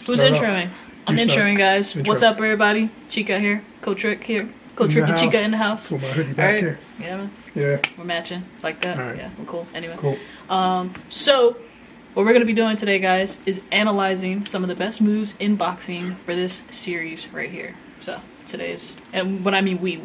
Who's introing? I'm introing, guys. Intro. What's up, everybody? Chica here. Coach Rick here. Coach Rick and Chica in the house. Put my hoodie back here. Yeah, man. Yeah. We're matching like that. Right. Yeah, we're cool. Anyway. Cool. So what we're going to be doing today, guys, is analyzing some of the best moves in boxing for this series right here. So today's, and when I mean we,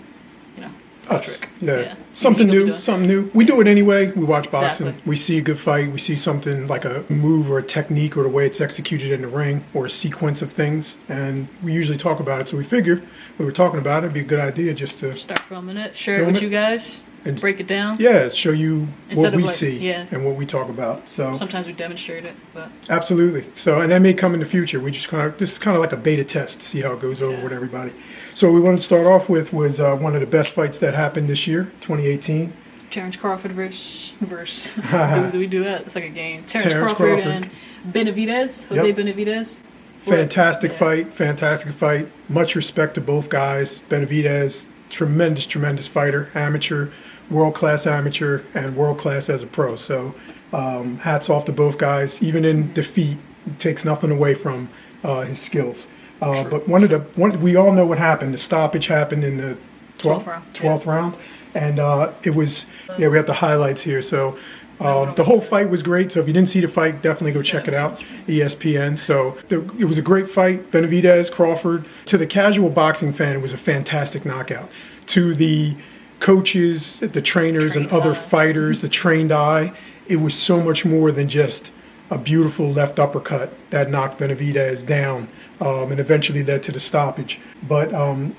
Us. Rick. Yeah. Something new. We do it anyway. We watch boxing. Exactly. We see a good fight. We see something like a move or a technique or the way it's executed in the ring or a sequence of things. And we usually talk about it. So we figured we were talking about it. It'd be a good idea just to start filming it, share it with you guys, and break it down. Yeah, show you Instead what we of see and what we talk about. So sometimes we demonstrate it, but absolutely. So, and that may come in the future. We just this is kind of like a beta test to see how it goes over with everybody. So what we wanted to start off with was one of the best fights that happened this year, 2018. Terrence Crawford versus do we do that? It's like a game. Terrence Crawford and Benavidez, Jose Benavidez. Fantastic fight. Much respect to both guys. Benavidez, tremendous fighter, amateur, world-class amateur, and world-class as a pro. So hats off to both guys. Even in defeat, takes nothing away from his skills. But we all know what happened. The stoppage happened in the 12th round. And it was, we have the highlights here. So the whole fight was great. So if you didn't see the fight, definitely go check it out, ESPN. So it was a great fight. Benavidez, Crawford. To the casual boxing fan, it was a fantastic knockout. To the coaches, the trainers, and other fighters, the trained eye, it was so much more than just a beautiful left uppercut that knocked Benavidez down. And eventually led to the stoppage. But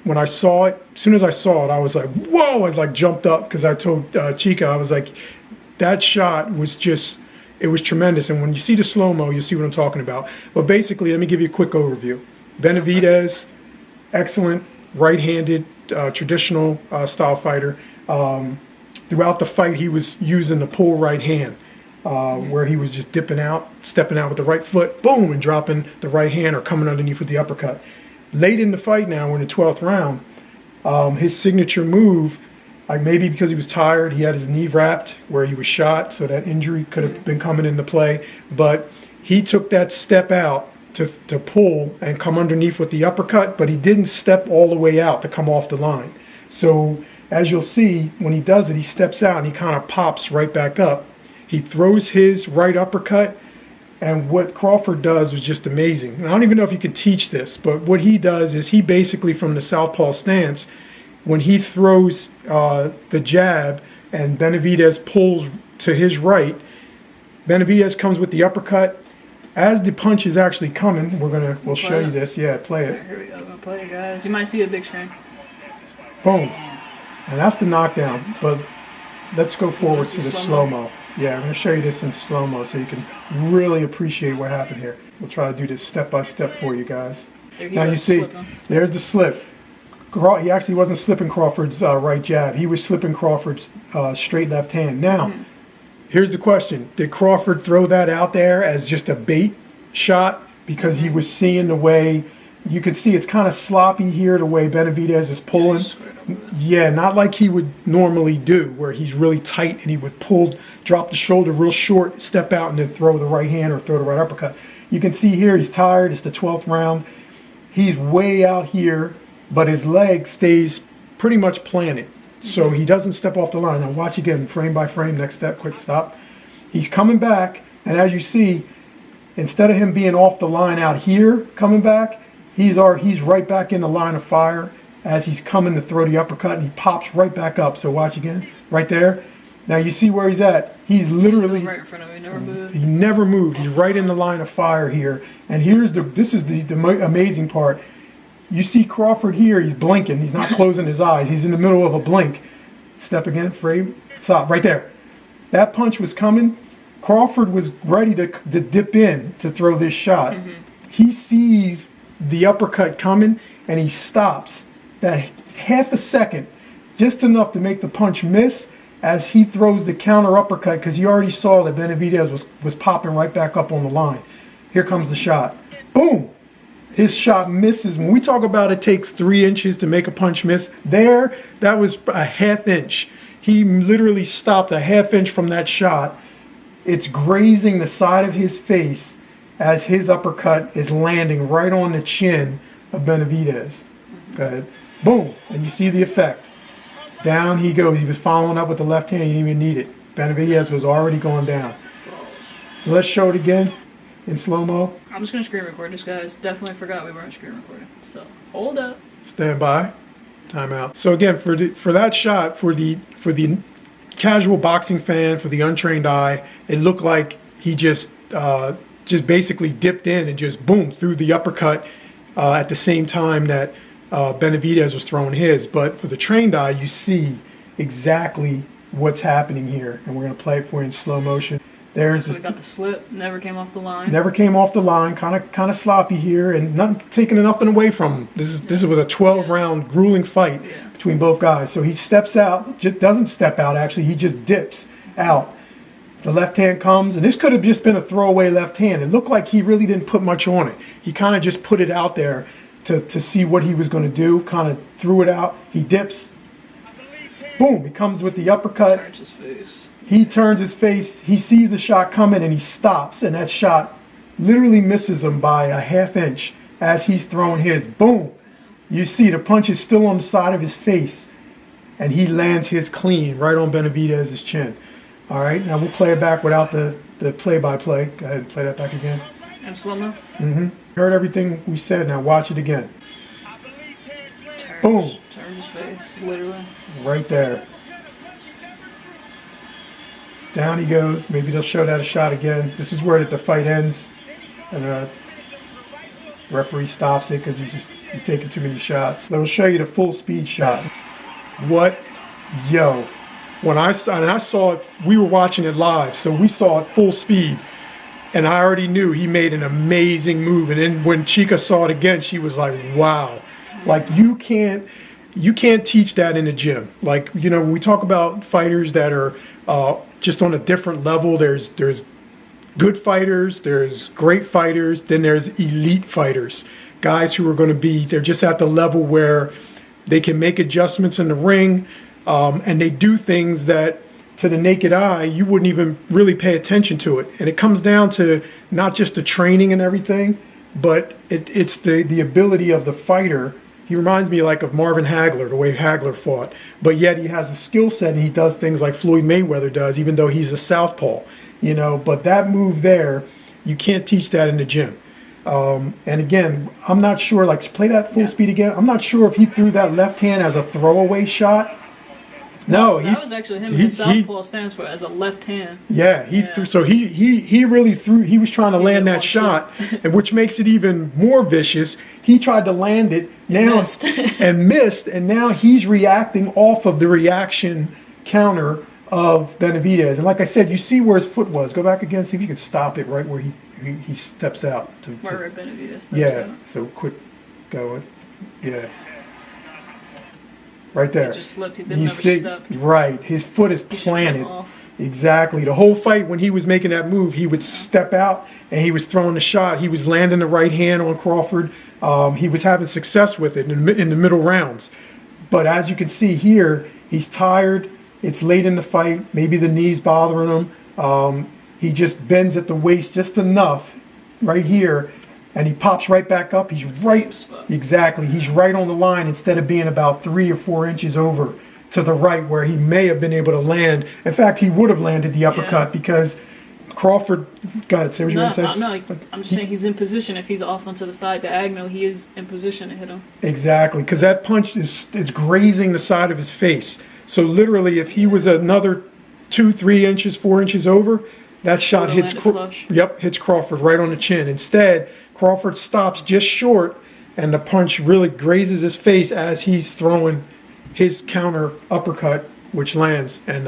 when I saw it, as soon as I saw it, I was like, whoa! I jumped up because I told Chica, I was like, that shot was just, it was tremendous. And when you see the slow-mo, you'll see what I'm talking about. But basically, let me give you a quick overview. Benavidez, excellent, right-handed, traditional style fighter. Throughout the fight, he was using the pull right hand. Where he was just dipping out, stepping out with the right foot, boom, and dropping the right hand or coming underneath with the uppercut. Late in the fight now, we're in the 12th round, his signature move, maybe because he was tired, he had his knee wrapped where he was shot, so that injury could have been coming into play, but he took that step out to pull and come underneath with the uppercut, but he didn't step all the way out to come off the line. So as you'll see, when he does it, he steps out and he kind of pops right back up. He throws his right uppercut, and what Crawford does was just amazing. And I don't even know if you can teach this, but what he does is he basically, from the southpaw stance, when he throws the jab and Benavidez pulls to his right, Benavidez comes with the uppercut. As the punch is actually coming, we'll show you this. Yeah, play it. Here we go. We'll play it, guys. You might see a big screen. Boom. And that's the knockdown. But let's go forward to the slow-mo. Yeah, I'm going to show you this in slow-mo so you can really appreciate what happened here. We'll try to do this step-by-step for you guys. Now you see, there's the slip. He actually wasn't slipping Crawford's right jab. He was slipping Crawford's straight left hand. Now, here's the question. Did Crawford throw that out there as just a bait shot because he was seeing the way, you could see it's kind of sloppy here, the way Benavidez is pulling. Yeah, not like he would normally do, where he's really tight and he would drop the shoulder real short, step out, and then throw the right hand or throw the right uppercut. You can see here he's tired. It's the 12th round. He's way out here, but his leg stays pretty much planted. So he doesn't step off the line. Now watch again, frame by frame, next step, quick stop. He's coming back, and as you see, instead of him being off the line out here coming back, he's right back in the line of fire as he's coming to throw the uppercut, and he pops right back up. So watch again, right there. Now you see where he's at. He's literally still right in front of him. He never moved. He never moved. He's right in the line of fire here. And this is the amazing part. You see Crawford here. He's blinking. He's not closing his eyes. He's in the middle of a blink. Step again, frame, stop, right there. That punch was coming. Crawford was ready to dip in to throw this shot. He sees the uppercut coming, and he stops. That half a second, just enough to make the punch miss as he throws the counter uppercut, because he already saw that Benavidez was popping right back up on the line. Here comes the shot. Boom! His shot misses. When we talk about it takes 3 inches to make a punch miss, that was a half inch. He literally stopped a half inch from that shot. It's grazing the side of his face, as his uppercut is landing right on the chin of Benavidez. Go ahead. Boom. And you see the effect. Down he goes. He was following up with the left hand. He didn't even need it. Benavidez was already going down. So let's show it again in slow-mo. I'm just going to screen record this, guys. Definitely forgot we weren't screen recording. So, hold up. Stand by. Timeout. So again, for that shot, for the casual boxing fan, for the untrained eye, it looked like he just basically dipped in and just boom threw the uppercut at the same time that Benavidez was throwing his. But for the trained eye, you see exactly what's happening here, and we're going to play it for you in slow motion. There's So we got the slip. Never came off the line. Never came off the line. Kind of sloppy here, and not taking nothing away from him. This was a 12-round grueling fight between both guys. So he steps out, just doesn't step out actually. He just dips out. The left hand comes, and this could have just been a throwaway left hand. It looked like he really didn't put much on it. He kind of just put it out there to see what he was going to do. Kind of threw it out. He dips. Boom! He comes with the uppercut. Turns his face. He turns his face, he sees the shot coming, and he stops, and that shot literally misses him by a half inch as he's throwing his. Boom! You see the punch is still on the side of his face, and he lands his clean right on Benavidez's chin. All right, now we'll play it back without the play-by-play. Go ahead and play that back again. And slow-mo? Mm-hmm. Heard everything we said, now watch it again. Boom! Turns his face, literally. Right there. Down he goes. Maybe they'll show that a shot again. This is where the fight ends, and the referee stops it because he's taking too many shots. They'll show you the full speed shot. When I saw it, we were watching it live, so we saw it full speed, and I already knew he made an amazing move. And then when Chica saw it again, she was like, "Wow!" Like you can't teach that in the gym. Like when we talk about fighters that are just on a different level, there's good fighters, there's great fighters, then there's elite fighters, guys who are going to be, they're just at the level where they can make adjustments in the ring, and they do things that to the naked eye you wouldn't even really pay attention to it. And it comes down to not just the training and everything, but it's the ability of the fighter. He reminds me like of Marvin Hagler, the way Hagler fought. But yet he has a skill set and he does things like Floyd Mayweather does, even though he's a southpaw. But that move there, you can't teach that in the gym. And again, I'm not sure, like play that full speed again. I'm not sure if he threw that left hand as a throwaway shot. No, that was actually him. His southpaw stands for as a left hand. Yeah, threw. So he really threw. He was trying to land that shot, and which makes it even more vicious. He tried to land it missed, and now he's reacting off of the reaction counter of Benavidez. And like I said, you see where his foot was. Go back again, see if you can stop it right where he steps out. Where Benavidez steps out. So quick going. Yeah. Right there. He just slipped. He didn't step. Right. His foot is planted. Exactly. The whole fight when he was making that move, he would step out and he was throwing the shot. He was landing the right hand on Crawford. He was having success with it in the middle rounds. But as you can see here, he's tired. It's late in the fight. Maybe the knee's bothering him. He just bends at the waist just enough right here. And he pops right back up. He's right. Exactly. He's right on the line instead of being about 3 or 4 inches over to the right where he may have been able to land. In fact, he would have landed the uppercut because Crawford. Go ahead, say what you want to say. No, I'm just saying he's in position. If he's off onto the side diagonal, he is in position to hit him. Exactly, because that punch it's grazing the side of his face. So literally, if he was another 2, 3 inches, 4 inches over, that shot hits Crawford right on the chin. Instead, Crawford stops just short, and the punch really grazes his face as he's throwing his counter uppercut, which lands. And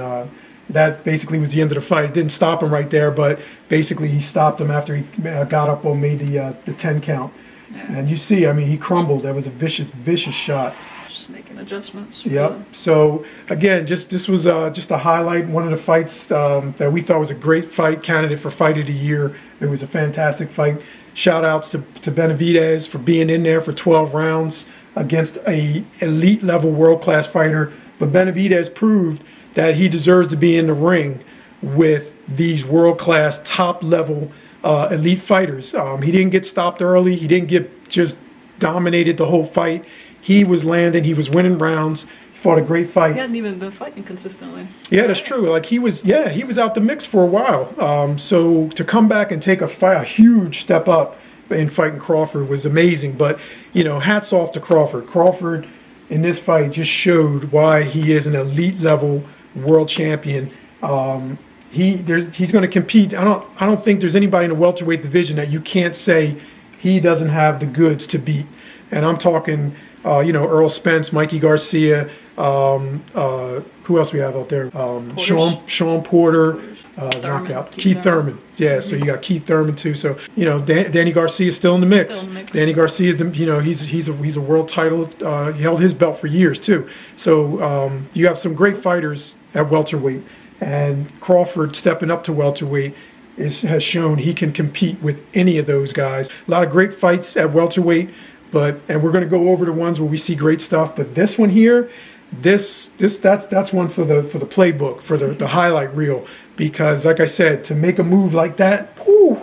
that basically was the end of the fight. It didn't stop him right there, but basically he stopped him after he got up and made the 10 count. Yeah. And you see, I mean, he crumbled. That was a vicious, vicious shot. Just making adjustments. Yep. Really. So again, this was just a highlight. One of the fights that we thought was a great fight, candidate for Fight of the Year. It was a fantastic fight. Shout outs to Benavidez for being in there for 12 rounds against a elite level world class fighter. But Benavidez proved that he deserves to be in the ring with these world class top level elite fighters. He didn't get stopped early. He didn't get just dominated the whole fight. He was landing. He was winning rounds. He fought a great fight. He hadn't even been fighting consistently. Yeah, that's true. Like he was out the mix for a while. So to come back and take a huge step up in fighting Crawford was amazing. But hats off to Crawford. Crawford in this fight just showed why he is an elite level world champion. He's going to compete. I don't think there's anybody in the welterweight division that you can't say he doesn't have the goods to beat. And I'm talking, Earl Spence, Mikey Garcia. Who else we have out there? Sean Porter. Knockout. Keith Thurman. Yeah, so you got Keith Thurman too. So Danny Garcia is still in the mix. Danny Garcia is he's a world title. He held his belt for years too. So you have some great fighters at welterweight, and Crawford stepping up to welterweight has shown he can compete with any of those guys. A lot of great fights at welterweight, and we're going to go over the ones where we see great stuff. But this one here, that's one for the playbook, for the highlight reel. Because, like I said, to make a move like that, whew,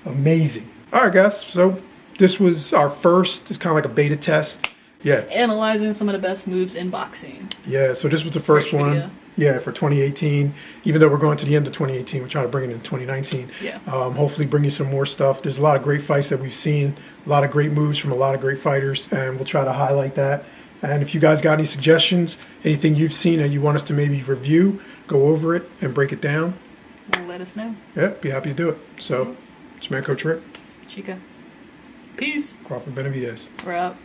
amazing. All right, guys. So this was our first. It's kind of like a beta test. Yeah. Analyzing some of the best moves in boxing. Yeah. So this was the first one. Video. Yeah, for 2018. Even though we're going to the end of 2018, we're trying to bring it in 2019. Yeah. Hopefully, bring you some more stuff. There's a lot of great fights that we've seen. A lot of great moves from a lot of great fighters, and we'll try to highlight that. And if you guys got any suggestions, anything you've seen that you want us to maybe review, go over it and break it down. Let us know. Yeah, be happy to do it. So, it's man Coach Rick. Chica. Peace. Crawford Benavidez. We're out.